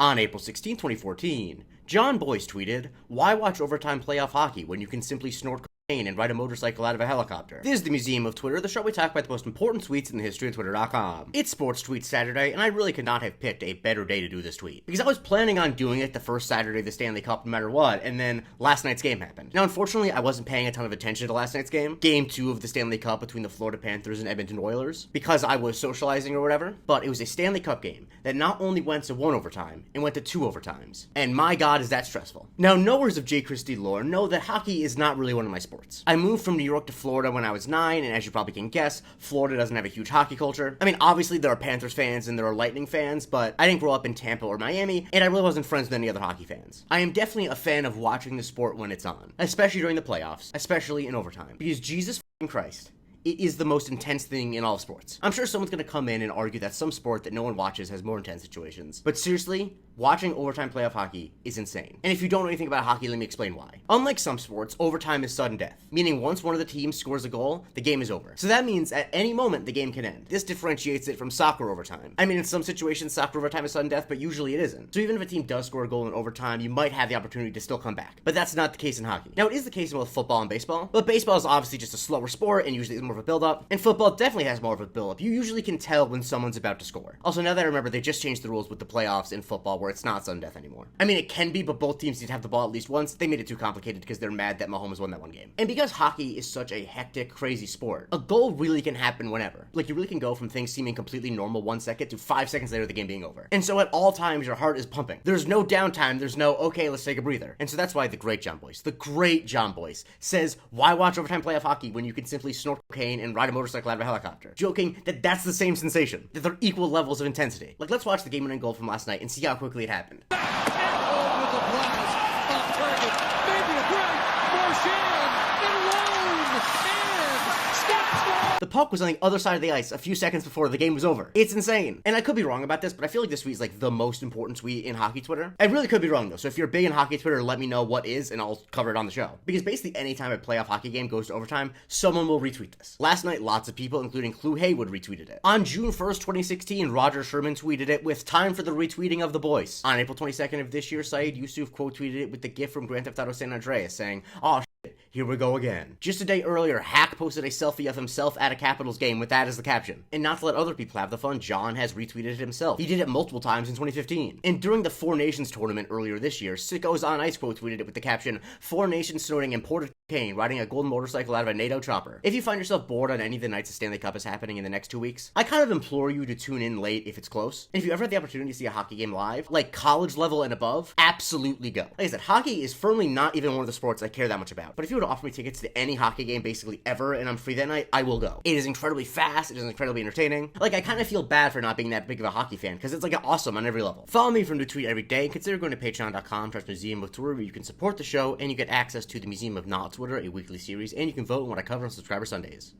On April 16, 2014, John Boyce tweeted, "Why watch overtime playoff hockey when you can simply snort cocaine and ride a motorcycle out of a helicopter?" This is the Museum of Twitter, the show we talk about the most important tweets in the history of Twitter.com. It's Sports Tweet Saturday, and I really could not have picked a better day to do this tweet, because I was planning on doing it the first Saturday of the Stanley Cup no matter what, and then last night's game happened. Now, unfortunately, I wasn't paying a ton of attention to last night's game, Game 2 of the Stanley Cup between the Florida Panthers and Edmonton Oilers, because I was socializing or whatever, but it was a Stanley Cup game that not only went to 1 overtime, it went to 2 overtimes. And my god, is that stressful. Now, knowers of J. Christie lore know that hockey is not really one of my sports. I moved from New York to Florida when I was 9, and as you probably can guess, Florida doesn't have a huge hockey culture. I mean, obviously there are Panthers fans and there are Lightning fans, but I didn't grow up in Tampa or Miami, and I really wasn't friends with any other hockey fans. I am definitely a fan of watching the sport when it's on, especially during the playoffs, especially in overtime, because Jesus Christ, it is the most intense thing in all of sports. I'm sure someone's gonna come in and argue that some sport that no one watches has more intense situations, but seriously, watching overtime playoff hockey is insane. And if you don't know anything about hockey, let me explain why. Unlike some sports, overtime is sudden death, meaning once one of the teams scores a goal, the game is over. So that means at any moment the game can end. This differentiates it from soccer overtime. I mean, in some situations, soccer overtime is sudden death, but usually it isn't. So even if a team does score a goal in overtime, you might have the opportunity to still come back. But that's not the case in hockey. Now, it is the case in both football and baseball, but baseball is obviously just a slower sport and usually more of a build-up, and football definitely has more of a build-up. You usually can tell when someone's about to score. Also, now that I remember, they just changed the rules with the playoffs in football where it's not sudden death anymore. I mean, it can be, but both teams need to have the ball at least once. They made it too complicated because they're mad that Mahomes won that one game. And because hockey is such a hectic, crazy sport, a goal really can happen whenever. Like, you really can go from things seeming completely normal 1 second to 5 seconds later the game being over. And so at all times, your heart is pumping. There's no downtime. There's no, okay, let's take a breather. And so that's why the great John Boyce says, "Why watch overtime playoff hockey when you can simply snort cocaine and ride a motorcycle out of a helicopter?" Joking that that's the same sensation, that they're equal levels of intensity. Like, let's watch the game-winning goal from last night and see how quickly it happened. The puck was on the other side of the ice a few seconds before the game was over. It's insane. And I could be wrong about this, but I feel like this tweet is like the most important tweet in hockey Twitter. I really could be wrong though, so if you're big in hockey Twitter, let me know what is, and I'll cover it on the show. Because basically anytime a playoff hockey game goes to overtime, someone will retweet this. Last night, lots of people, including Clu Haywood, retweeted it. On June 1st, 2016, Roger Sherman tweeted it with "Time for the retweeting of the boys." On April 22nd of this year, Saeed Yusuf quote tweeted it with the gif from Grand Theft Auto San Andreas saying, "Aw, here we go again." Just a day earlier, Hack posted a selfie of himself at a Capitals game with that as the caption. And not to let other people have the fun, John has retweeted it himself. He did it multiple times in 2015. And during the Four Nations tournament earlier this year, Sickos on Ice quote tweeted it with the caption, "Four Nations snorting imported cocaine, riding a golden motorcycle out of a NATO chopper." If you find yourself bored on any of the nights the Stanley Cup is happening in the next 2 weeks, I kind of implore you to tune in late if it's close. And if you ever had the opportunity to see a hockey game live, like college level and above, absolutely go. Like I said, hockey is firmly not even one of the sports I care that much about. But if you were to offer me tickets to any hockey game basically ever and I'm free that night, I will go. It is incredibly fast, it is incredibly entertaining. Like, I kind of feel bad for not being that big of a hockey fan, because it's like awesome on every level. Follow me for a new tweet every day, and consider going to patreon.com/Museum of Twitter, where you can support the show and you get access to the Museum of Not Twitter, a weekly series, and you can vote on what I cover on Subscriber Sundays.